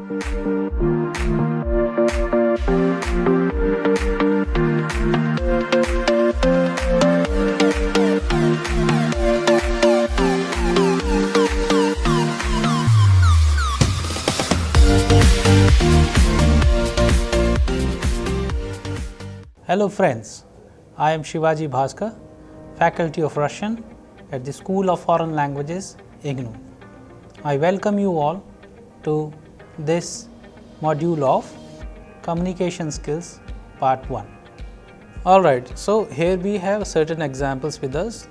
Hello friends, I am Shivaji Bhaskar, Faculty of Russian at the School of Foreign Languages, IGNOU. I welcome you all to this module of Communication Skills Part 1. Alright, so here we have certain examples with us.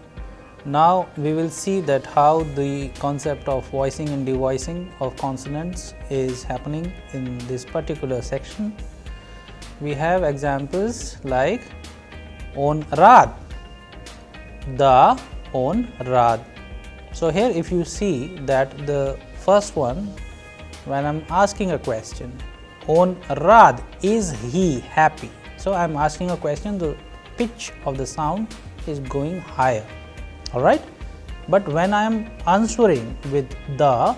Now we will see that how the concept of voicing and devoicing of consonants is happening in this particular section. We have examples like on rad, the on rad. So here if you see that the first one, when I am asking a question, on rad, is he happy? So I am asking a question, the pitch of the sound is going higher, alright. But when I am answering with the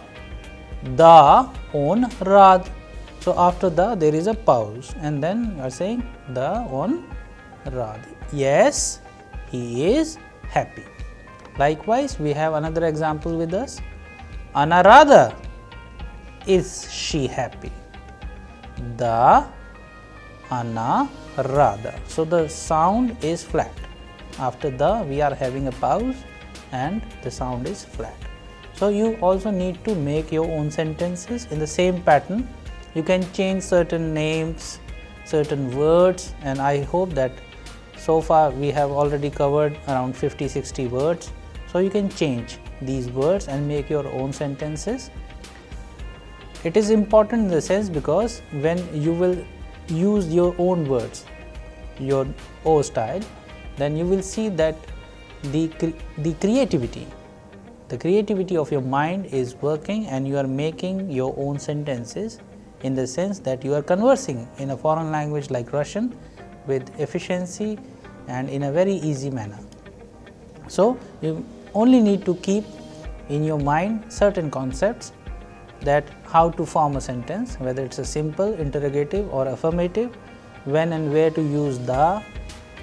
on rad, so after the there is a pause and then you are saying the on rad. Yes, he is happy. Likewise, we have another example with us. Anarada, is she happy? The anarada. So the sound is flat. After the we are having a pause and the sound is flat. So you also need to make your own sentences in the same pattern. You can change certain names, certain words, and I hope that so far we have already covered around 50-60 words. So you can change these words and make your own sentences. It is important in the sense because when you will use your own words, your own style, then you will see that the creativity of your mind is working and you are making your own sentences, in the sense that you are conversing in a foreign language like Russian with efficiency and in a very easy manner. So you only need to keep in your mind certain concepts, that how to form a sentence, whether it's a simple, interrogative or affirmative, when and where to use the,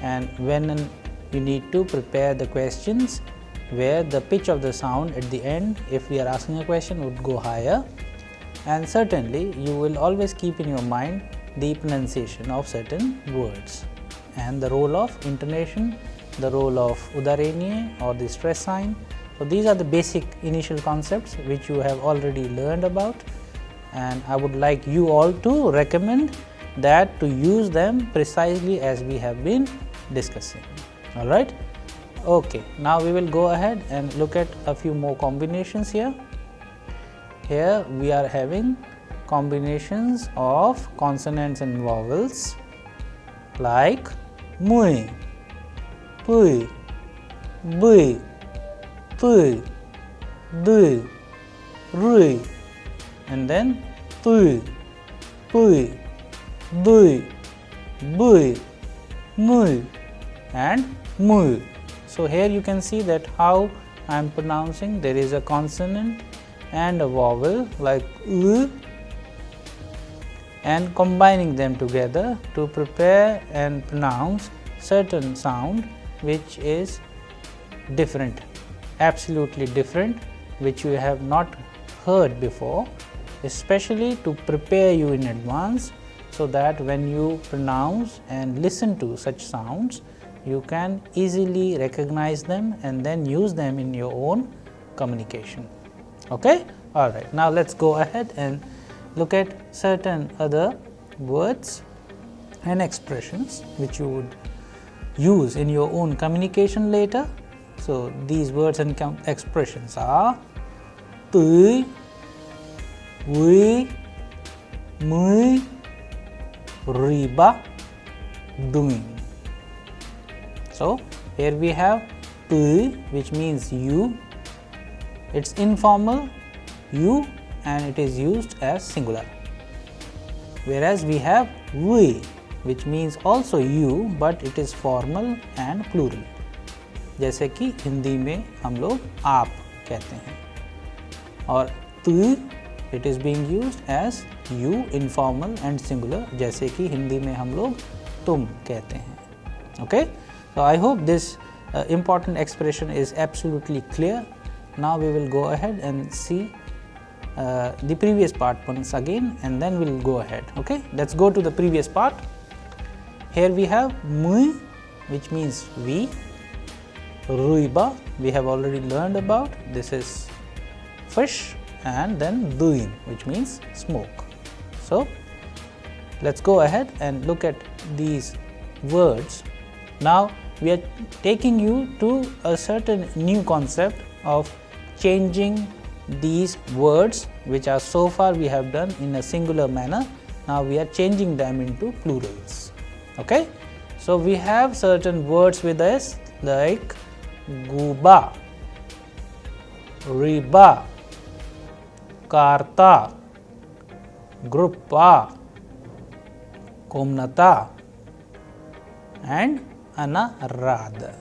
and when you need to prepare the questions where the pitch of the sound at the end, if we are asking a question, would go higher. And certainly you will always keep in your mind the pronunciation of certain words and the role of intonation, the role of udarение or the stress sign. So these are the basic initial concepts which you have already learned about, and I would like you all to recommend that to use them precisely as we have been discussing. Alright. Okay, now we will go ahead and look at a few more combinations here. Here we are having combinations of consonants and vowels like mui, pui, bui, pui, du, rui, and then pui, bui, bui, mui and mui. So here you can see that how I am pronouncing. There is a consonant and a vowel like u, and combining them together to prepare and pronounce certain sound which is different, absolutely different, which you have not heard before, especially to prepare you in advance, so that when you pronounce and listen to such sounds, you can easily recognize them and then use them in your own communication. Okay? Alright, now let's go ahead and look at certain other words and expressions which you would use in your own communication later. So these words and expressions are tui, ui, mui, riba, doing. So here we have tui, which means you. It's informal, you, and it is used as singular. Whereas we have we, which means also you, but it is formal and plural. जैसे कि हिंदी में हम लोग आप कहते हैं, और तू it is being used as you informal and singular, जैसे कि हिंदी में हम लोग तुम कहते हैं. Okay, so I hope this important expression is absolutely clear. Now we will go ahead and see the previous part once again, and then we will go ahead. Okay, let's go to the previous part. Here we have mu, which means we. Ruiba, we have already learned about, this is fish, and then duin, which means smoke. So let's go ahead and look at these words. Now we are taking you to a certain new concept of changing these words, which are so far we have done in a singular manner. Now we are changing them into plurals. Okay, so we have certain words with us like guba, riba, karta, gruppa, komnata, and anarada.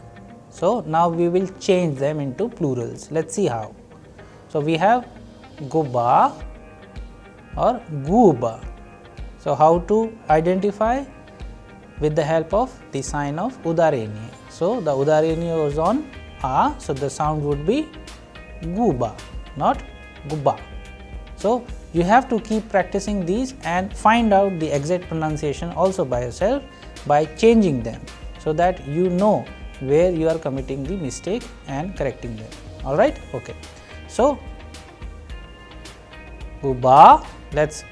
So now we will change them into plurals. Let's see how. So we have guba or guba. So how to identify? With the help of the sign of udareniya. So the udareniya was on a, so the sound would be guba, not guba. So you have to keep practicing these and find out the exact pronunciation also by yourself by changing them, so that you know where you are committing the mistake and correcting them. All right, okay. So guba, let's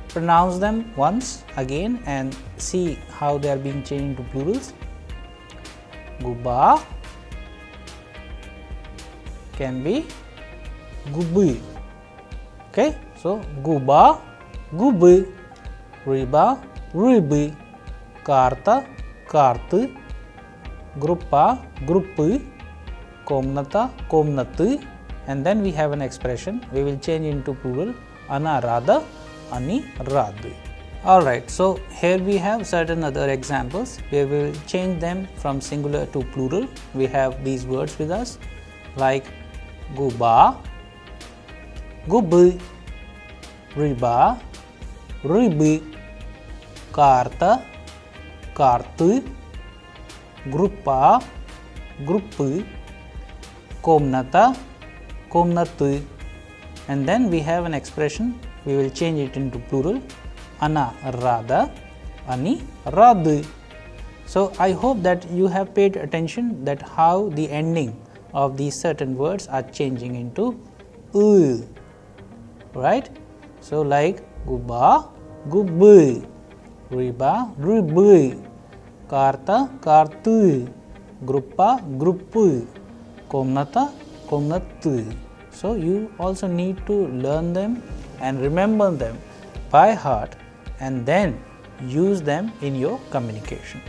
pronounce them once again and see how they are being changed into plurals. Guba can be gubi. Okay, so guba, gubi, riba, ribi, karta, kartu, gruppa, gruppi, komnata, komnatu, and then we have an expression we will change into plural, anarada, aniradu. Alright, so here we have certain other examples where we will change them from singular to plural. We have these words with us like guba, gubi, riba, ribi, karta, kartu, gruppa, gruppi, komnata, komnatu, and then we have an expression we will change it into plural, anarada, aniradu. So I hope that you have paid attention that how the ending of these certain words are changing into u, right? So like guba, gubi, riba, ribi, karta, kartu, gruppa, gruppu, komnata, komnatu. So you also need to learn them and remember them by heart and then use them in your communication.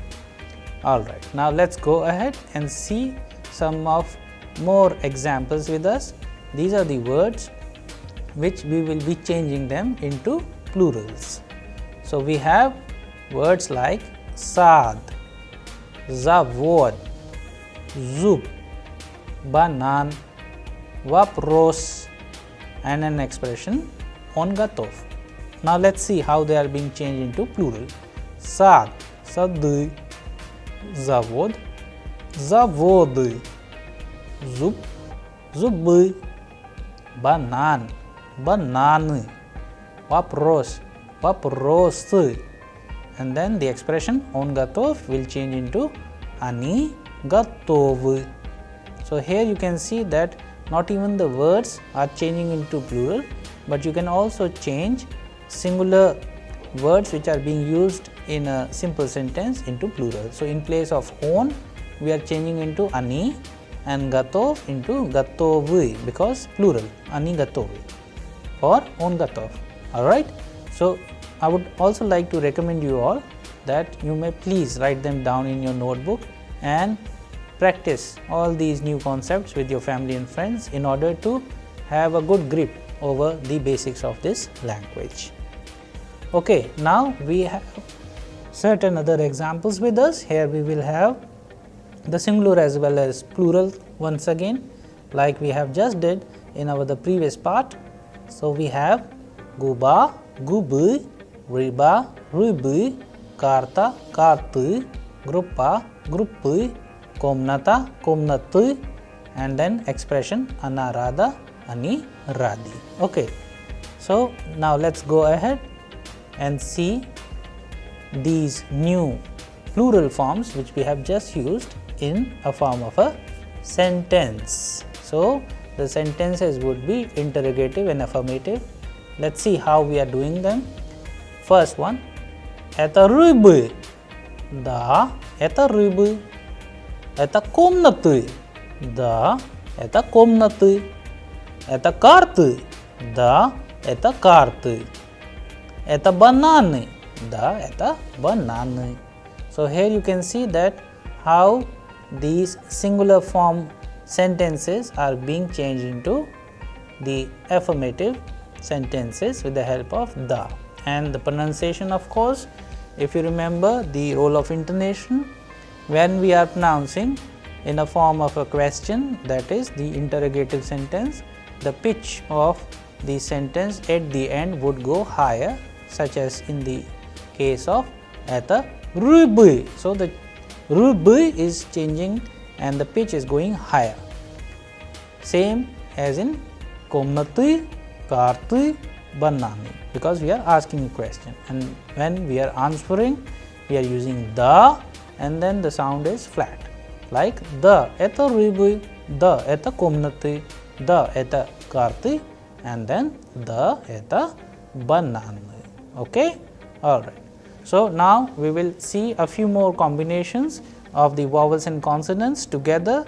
Alright, now let's go ahead and see some of more examples with us. These are the words which we will be changing them into plurals. So we have words like sad, zavod, zub, banan, vapros, and an expression on gatov. Now let's see how they are being changed into plural. Sad, sady, zavod, zavody, zub, zuby, banan, banany, vapros, vapros, and then the expression on gatov will change into ani gatov. So here you can see that not even the words are changing into plural, but you can also change singular words which are being used in a simple sentence into plural. So in place of on, we are changing into ani, and gatov into gatovi, because plural, ani gatovi or on gatov. Alright, so I would also like to recommend you all that you may please write them down in your notebook and practice all these new concepts with your family and friends in order to have a good grip over the basics of this language. Okay, now we have certain other examples with us. Here we will have the singular as well as plural once again, like we have just did in the previous part. So we have guba, gubu, riba, rubu, karta, kartu, gruppa, gruppu, komnata, komnatu, and then expression anarada, ani, radi. Okay. So now let's go ahead and see these new plural forms which we have just used in a form of a sentence. So the sentences would be interrogative and affirmative. Let's see how we are doing them. First one, это рыбы. Да, это рыбы. Это комнаты. Да, это комнаты. Это карты. Да, это карты. Это бананы. Да, это бананы. So here you can see that how these singular form sentences are being changed into the affirmative sentences with the help of the. And the pronunciation, of course, if you remember the role of intonation, when we are pronouncing in a form of a question, that is the interrogative sentence, the pitch of the sentence at the end would go higher, such as in the case of это рыбы. So the рыбы is changing and the pitch is going higher. Same as in комнаты, карты, banаны, because we are asking a question, and when we are answering we are using the, and then the sound is flat, like the это рыбы, the это комнаты, the это карты, and then the это banаны. Okay, all right. So now we will see a few more combinations of the vowels and consonants together.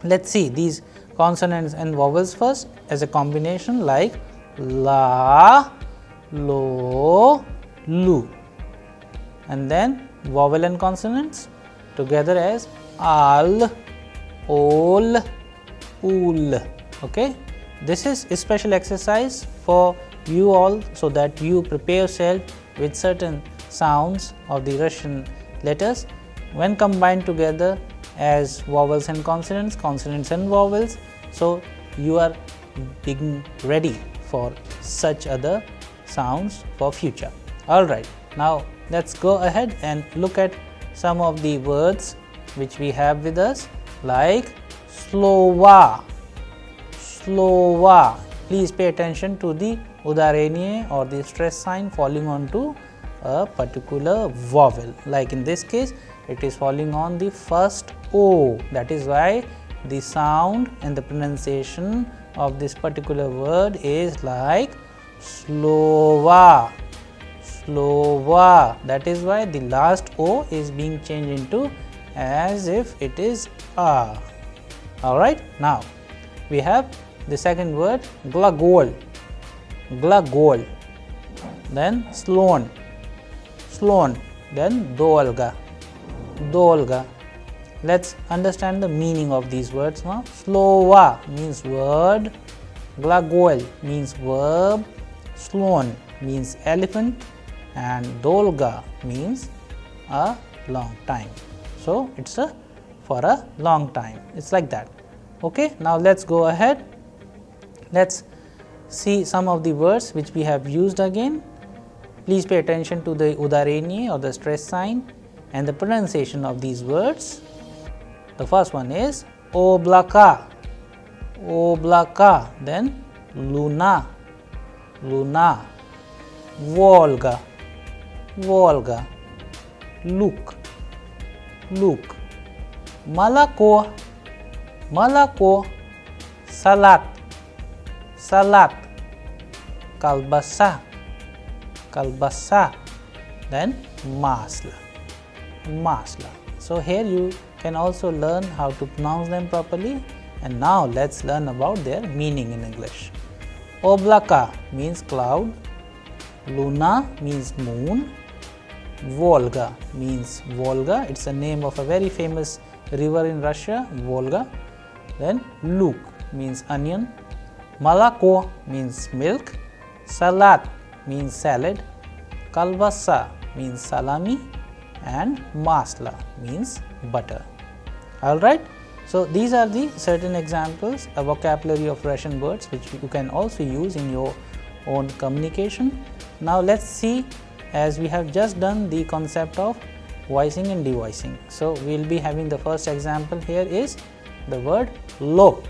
Let's see these consonants and vowels first as a combination, like la, lo, lu, and then vowel and consonants together as al, ol, ul. Okay, this is a special exercise for you all, so that you prepare yourself with certain sounds of the Russian letters when combined together as vowels and consonants, consonants and vowels. So you are being ready for such other sounds for future. All right, now let's go ahead and look at some of the words which we have with us, like slova, slova. Please pay attention to the udarение or the stress sign falling onto a particular vowel. Like in this case, it is falling on the first O. That is why the sound and the pronunciation of this particular word is like slova, slova. That is why the last O is being changed into as if it is A. All right. Now we have the second word, glagol, glagol, then slon, slon, then dolga, dolga. Let's understand the meaning of these words now. Slova means word, glagol means verb, slon means elephant, and dolga means a long time. So it's a for a long time. It's like that. Okay, now let's go ahead. Let's see some of the words which we have used again. Please pay attention to the udarenie or the stress sign and the pronunciation of these words. The first one is oblaka, oblaka, then luna, luna, Volga, Volga, look, look, молоко, молоко, салат, салат, колбаса, колбаса, then masla, masla. So here you can also learn how to pronounce them properly, and now let's learn about their meaning in English. Oblaka means cloud, Luna means moon, Volga means Volga, it's a name of a very famous river in Russia, Volga. Then luk means onion, Malako means milk, Salat means salad, Kalbasa means salami, and Masla means butter. Alright, So, these are the certain examples, a vocabulary of Russian words which you can also use in your own communication. Now, let us see, as we have just done the concept of voicing and devoicing. So, we will be having the first example here is the word lope.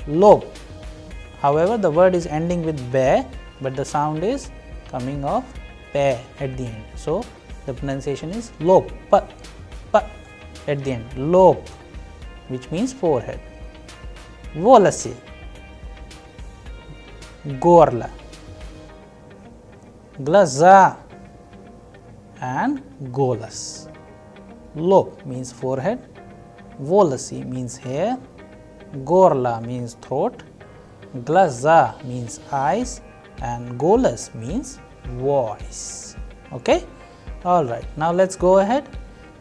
Lope. However, the word is ending with be, but the sound is coming off pe at the end. So, the pronunciation is lope, pa at the end, lope, which means forehead. Volosy, gorla, glaza and golas. Lope means forehead, volosy means hair, gorla means throat, glaza means eyes, and golas means voice. Okay. All right. Now, let us go ahead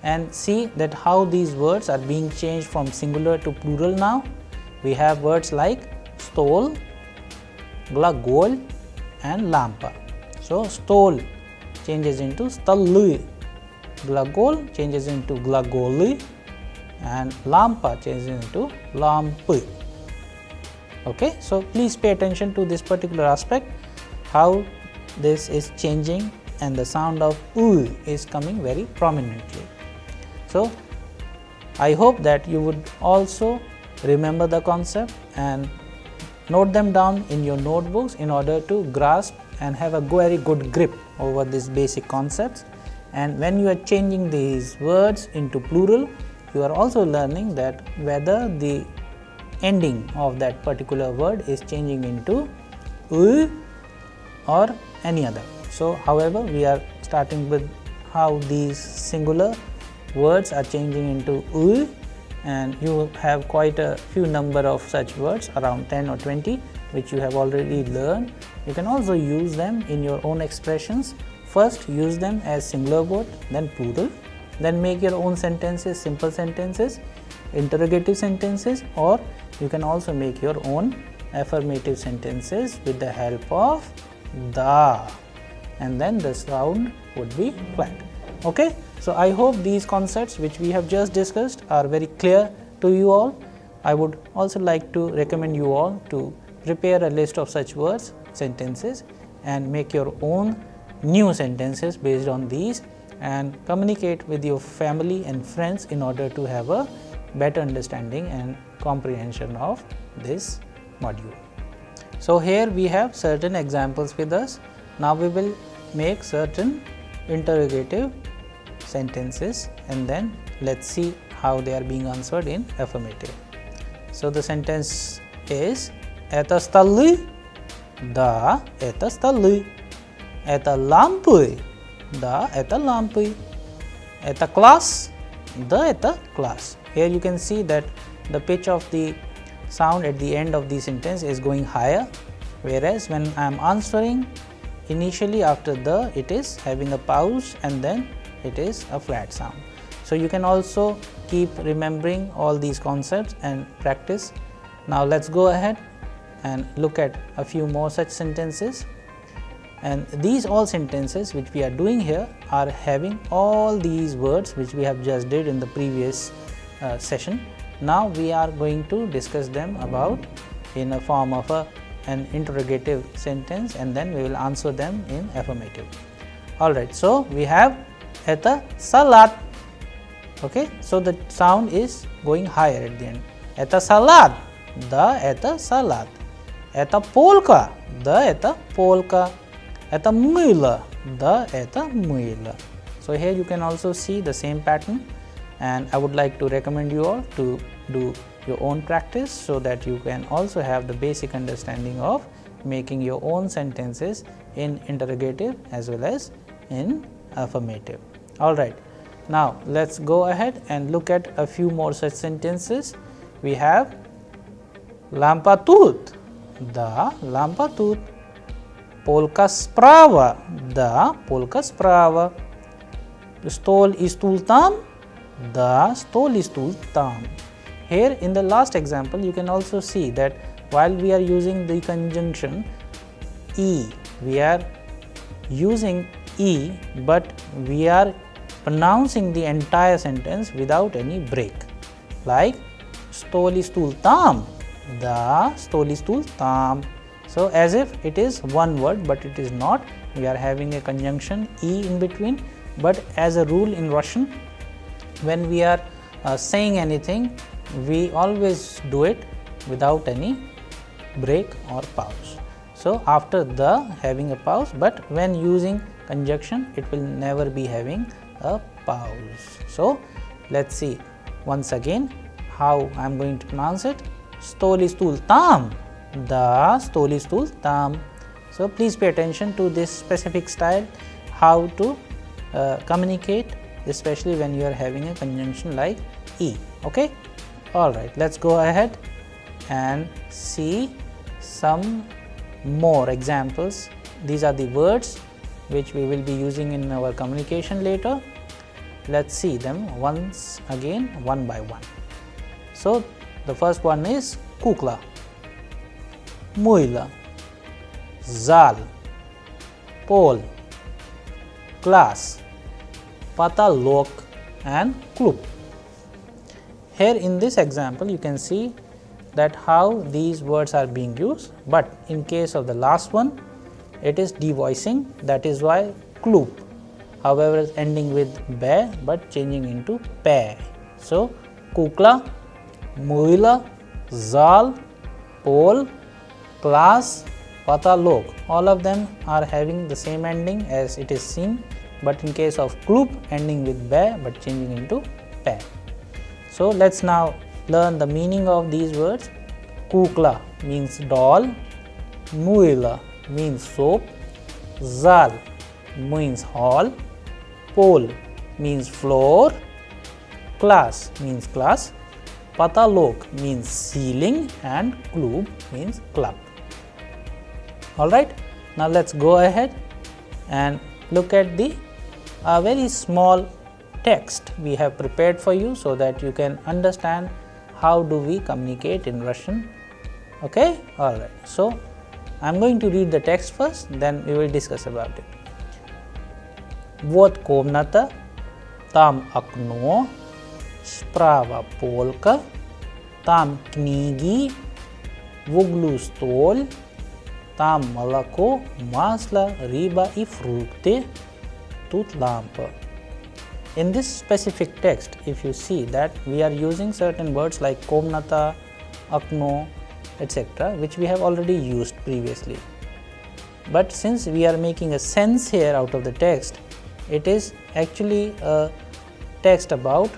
and see that how these words are being changed from singular to plural now. We have words like stole, glagol and lampa. So, stole changes into stalli, glagol changes into glagoli and lampa changes into lampi. Okay. So, please pay attention to this particular aspect, how this is changing and the sound of u is coming very prominently. So, I hope that you would also remember the concept and note them down in your notebooks in order to grasp and have a very good grip over these basic concepts. And when you are changing these words into plural, you are also learning that whether the ending of that particular word is changing into u or any other. So, however, we are starting with how these singular words are changing into u, and you have quite a few number of such words, around 10 or 20, which you have already learned. You can also use them in your own expressions. First, use them as singular word, then plural, then make your own sentences, simple sentences, interrogative sentences, or you can also make your own affirmative sentences with the help of the, and then the sound would be flat. Okay. So, I hope these concepts which we have just discussed are very clear to you all. I would also like to recommend you all to prepare a list of such words, sentences, and make your own new sentences based on these, and communicate with your family and friends in order to have a better understanding and comprehension of this module. So, here we have certain examples with us. Now, we will make certain interrogative sentences and then let us see how they are being answered in affirmative. So, the sentence is это столы, да, это столы, это лампы, да, это лампы, это класс, да, это класс. Here you can see that the pitch of the sound at the end of the sentence is going higher, whereas when I am answering, initially after the it is having a pause and then it is a flat sound. So, you can also keep remembering all these concepts and practice. Now, let us go ahead and look at a few more such sentences, and these all sentences which we are doing here are having all these words which we have just did in the previous session. Now, we are going to discuss them about in a form of an interrogative sentence, and then we will answer them in affirmative. Alright, so we have это салат. Okay, so the sound is going higher at the end. Это салат, да, это салат. Это полка, да, это полка. Это мыло, да, это мыло. So here you can also see the same pattern, and I would like to recommend you all to do your own practice so that you can also have the basic understanding of making your own sentences in interrogative as well as in affirmative. Alright, now let us go ahead and look at a few more such sentences. We have lampa тут, да, lampa тут. Полка справа, да, полка справа. Стол и стул там, да, стол и стул там. Here in the last example, you can also see that while we are using the conjunction E, we are using E, but we are pronouncing the entire sentence without any break. Like stoli stool tam, the stoli stool tam. So as if it is one word, but it is not. We are having a conjunction e in between, but as a rule in Russian, when we are saying anything, we always do it without any break or pause. So after the having a pause, but when using conjunction, it will never be having a pause. So let's see once again how I am going to pronounce it. Stoli stool tam, the stoli stool tam. So please pay attention to this specific style, how to communicate, especially when you are having a conjunction like e. Okay, all right, let's go ahead and see some more examples. These are the words which we will be using in our communication later. Let's see them once again, one by one. So the first one is kukla, muila, zal, pol, class, patalok and klub. Here in this example you can see that how these words are being used, but in case of the last one it is devoicing, that is why klub, however ending with be but changing into pe. So kukla, muila, zal, pol, class, patalok, all of them are having the same ending as it is seen, but in case of klub ending with be but changing into pe. So let's now learn the meaning of these words. Kukla means doll, muila means soap, zal means hall, pol means floor, class means class, patalok means ceiling and klub means club. Alright, now let's go ahead and look at the very small text we have prepared for you so that you can understand how do we communicate in Russian. Okay, alright. So I am going to read the text first, then we will discuss about it. Вот комната, там окно, справа полка, там книги, в углу стол, там молоко, масло, рыба и фрукты, тут лампа. In this specific text, if you see that we are using certain words like komnata, akno, etc., which we have already used previously. But since we are making a sense here out of the text, it is actually a text about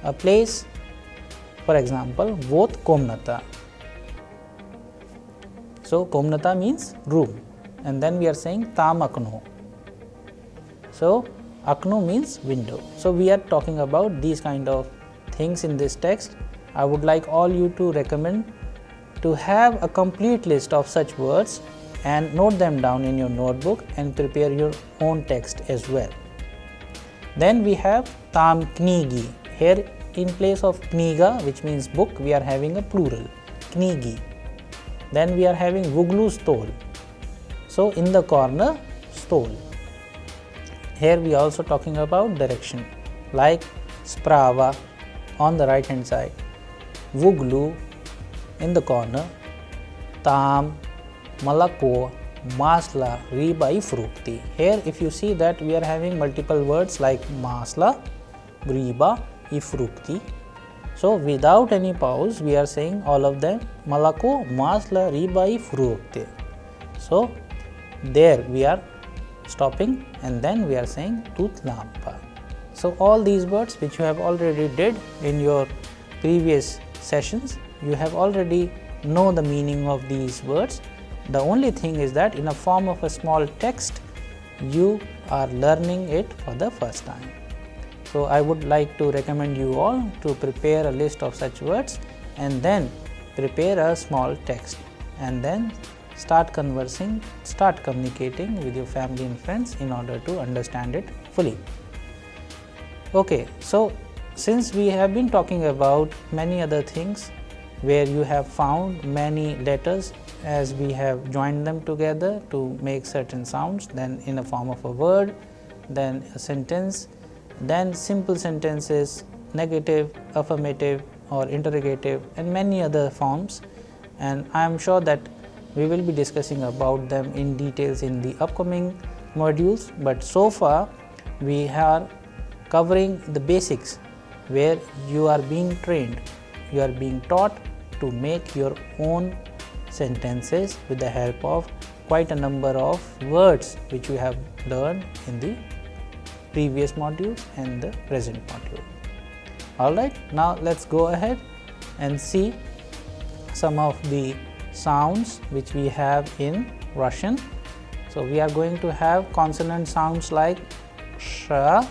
a place. For example, вот komnata. So komnata means room, and then we are saying tam akno. So akno means window. So we are talking about these kind of things in this text. I would like all you to recommend to have a complete list of such words and note them down in your notebook and prepare your own text as well. Then we have tam knigi. Here in place of kniga, which means book, we are having a plural, knigi. Then we are having vuglu stol. So in the corner, stol. Here we are also talking about direction, like sprava on the right hand side, vuglu in the corner, tam, malako, masla, riba и frukti. Here if you see that we are having multiple words like masla, riba и frukti. So without any pause we are saying all of them malako, masla, riba и frukti. So there we are stopping and then we are saying tooth lampa. So all these words which you have already did in your previous sessions, you have already know the meaning of these words. The only thing is that in a form of a small text you are learning it for the first time. So I would like to recommend you all to prepare a list of such words and then prepare a small text and then start conversing, start communicating with your family and friends in order to understand it fully. Okay, so since we have been talking about many other things where you have found many letters as we have joined them together to make certain sounds, then in a form of a word, then a sentence, then simple sentences, negative, affirmative or interrogative and many other forms, and I am sure that we will be discussing about them in details in the upcoming modules, but so far we are covering the basics where you are being trained, you are being taught to make your own sentences with the help of quite a number of words which you have learned in the previous modules and the present module. Alright, now let us go ahead and see some of the sounds which we have in Russian. So, we are going to have consonant sounds like sh, r,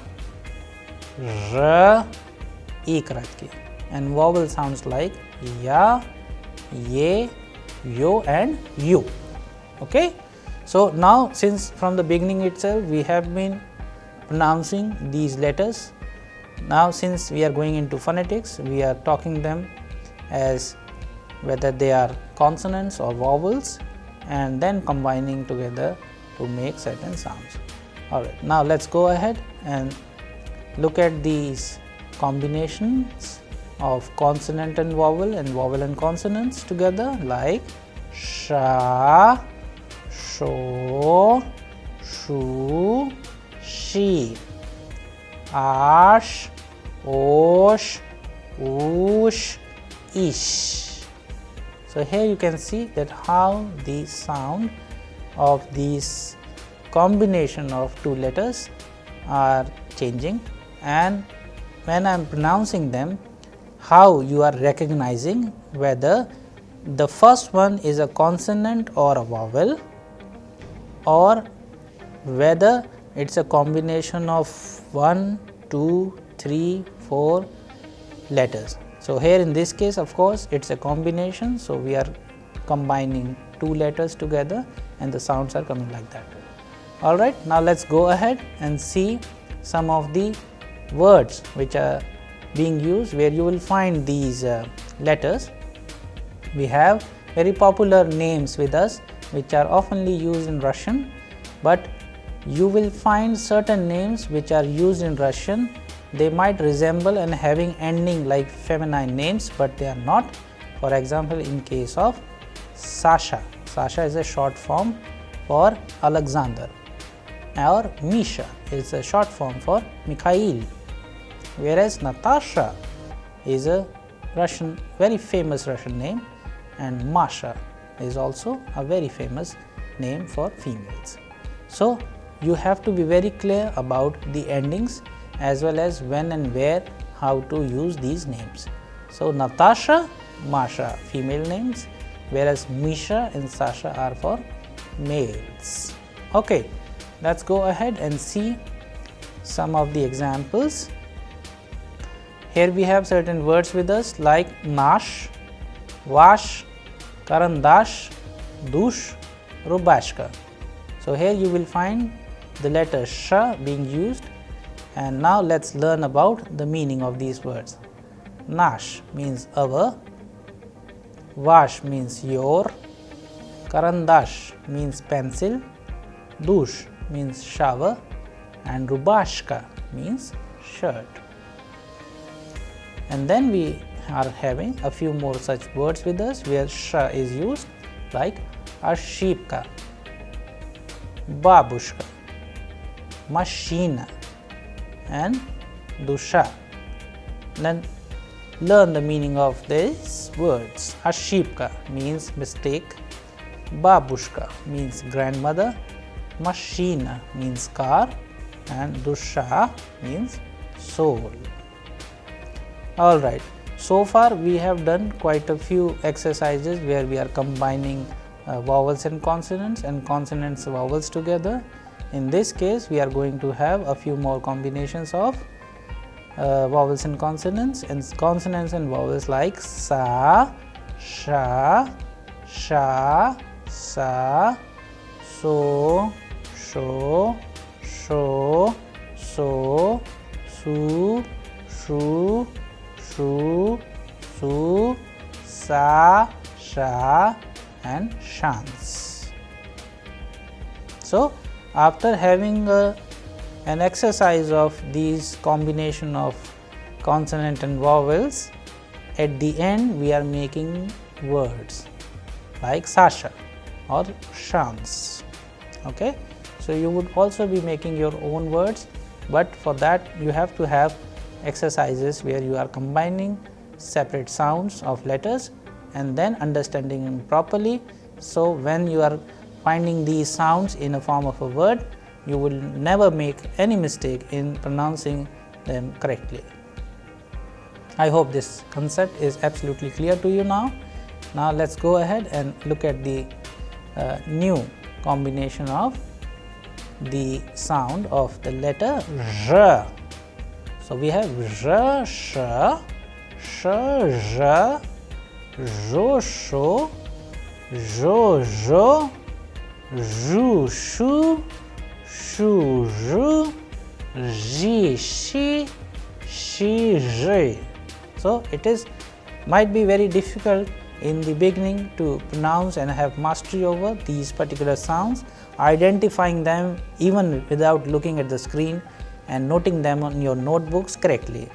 e karatke, and vowel sounds like ya, ye, yo and you. Okay. So, now since from the beginning itself we have been pronouncing these letters, now since we are going into phonetics, we are talking them as whether they are consonants or vowels and then combining together to make certain sounds. Alright, now let us go ahead and look at these combinations of consonant and vowel and consonants together, like sha, sho, shu, she, ash, osh, oosh, ish. So, here you can see that how the sound of these combination of two letters are changing, and when I am pronouncing them, how you are recognizing whether the first one is a consonant or a vowel, or whether it is a combination of 1, 2, 3, 4 letters. So, here in this case of course it is a combination. So, we are combining two letters together and the sounds are coming like that. Alright, now let us go ahead and see some of the words which are being used where you will find these letters. We have very popular names with us which are oftenly used in Russian, but you will find certain names which are used in Russian. They might resemble and having ending like feminine names, but they are not. For example, in case of Sasha, Sasha is a short form for Alexander, or Misha is a short form for Mikhail, whereas Natasha is a Russian, very famous Russian name, and Masha is also a very famous name for females. So, you have to be very clear about the endings as well as when and where how to use these names. So, Natasha, Masha female names, whereas Misha and Sasha are for males. Okay, let us go ahead and see some of the examples. Here we have certain words with us like nash, wash, karandash, dush, rubashka. So, here you will find the letter sh being used, and now let us learn about the meaning of these words. Nash means our, wash means your, karandash means pencil, dush means shower, and rubashka means shirt. And then we are having a few more such words with us where sh is used, like ashipka, babushka, machina and dusha. Then learn the meaning of these words. Ashipka means mistake, babushka means grandmother, machina means car, and dusha means soul. Alright, so far we have done quite a few exercises where we are combining vowels and consonants vowels together. In this case, we are going to have a few more combinations of vowels and consonants and vowels like sa, sha, sha, sa, so, sho, sho, so, su, shu, shu, su, sa, sha and shans. So, after having an exercise of these combination of consonant and vowels, at the end we are making words like Sasha or Shams. Okay, so you would also be making your own words, but for that you have to have exercises where you are combining separate sounds of letters and then understanding them properly. So when you are finding these sounds in a form of a word, you will never make any mistake in pronouncing them correctly. I hope this concept is absolutely clear to you now. Now let's go ahead and look at the new combination of the sound of the letter R. So we have R, Sh, Sh, J, Ro, Sho, Jo, Jo, Ju, Shu, Shu, Ju, Ji, Shi, Shi, J. So it might be very difficult in the beginning to pronounce and have mastery over these particular sounds, identifying them even without looking at the screen and noting them on your notebooks correctly.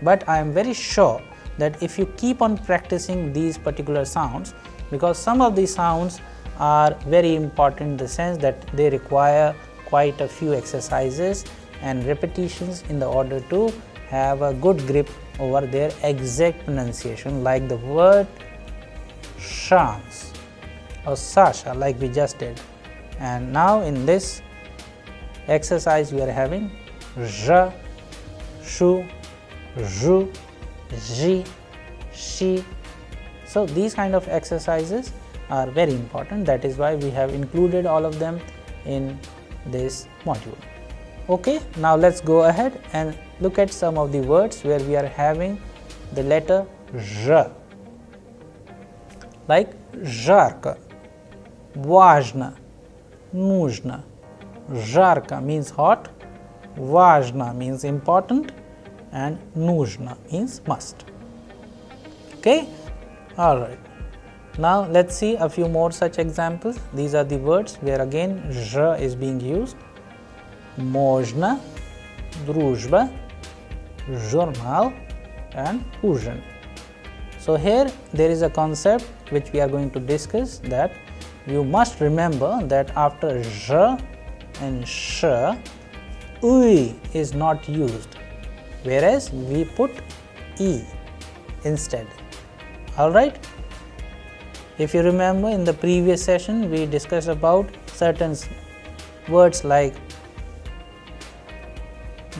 But I am very sure that if you keep on practicing these particular sounds, because some of these sounds are very important in the sense that they require quite a few exercises and repetitions in the order to have a good grip over their exact pronunciation, like the word Shams or Sasha, like we just did. And now in this exercise we are having J, Shu, Ju, Ji, Shi. So these kind of exercises are very important. That is why we have included all of them in this module. Okay, now let's go ahead and look at some of the words where we are having the letter J, like жарко, важно, нужно. Жарко means hot, важно means important, and нужно means must. Okay, all right. Now let's see a few more such examples. These are the words where again J is being used. Можно, дружба, журнал, and ужин. So here there is a concept which we are going to discuss, that you must remember that after J and Sh, Ui is not used, whereas we put E instead. Alright. If you remember, in the previous session we discussed about certain words like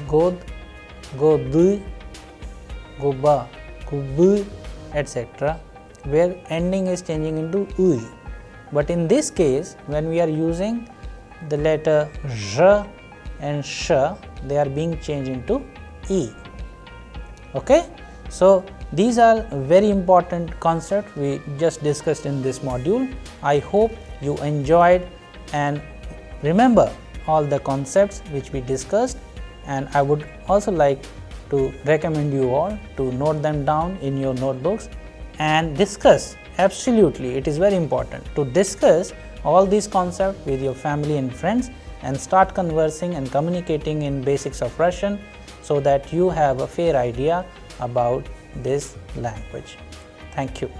God, Godu, Goba, Kubu, etc., where ending is changing into Ui. But in this case, when we are using the letter J and Sh, they are being changed into E. Okay? So these are very important concepts we just discussed in this module. I hope you enjoyed and remember all the concepts which we discussed, and I would also like to recommend you all to note them down in your notebooks and discuss. Absolutely, it is very important to discuss all these concepts with your family and friends and start conversing and communicating in basics of Russian, so that you have a fair idea about this language. Thank you.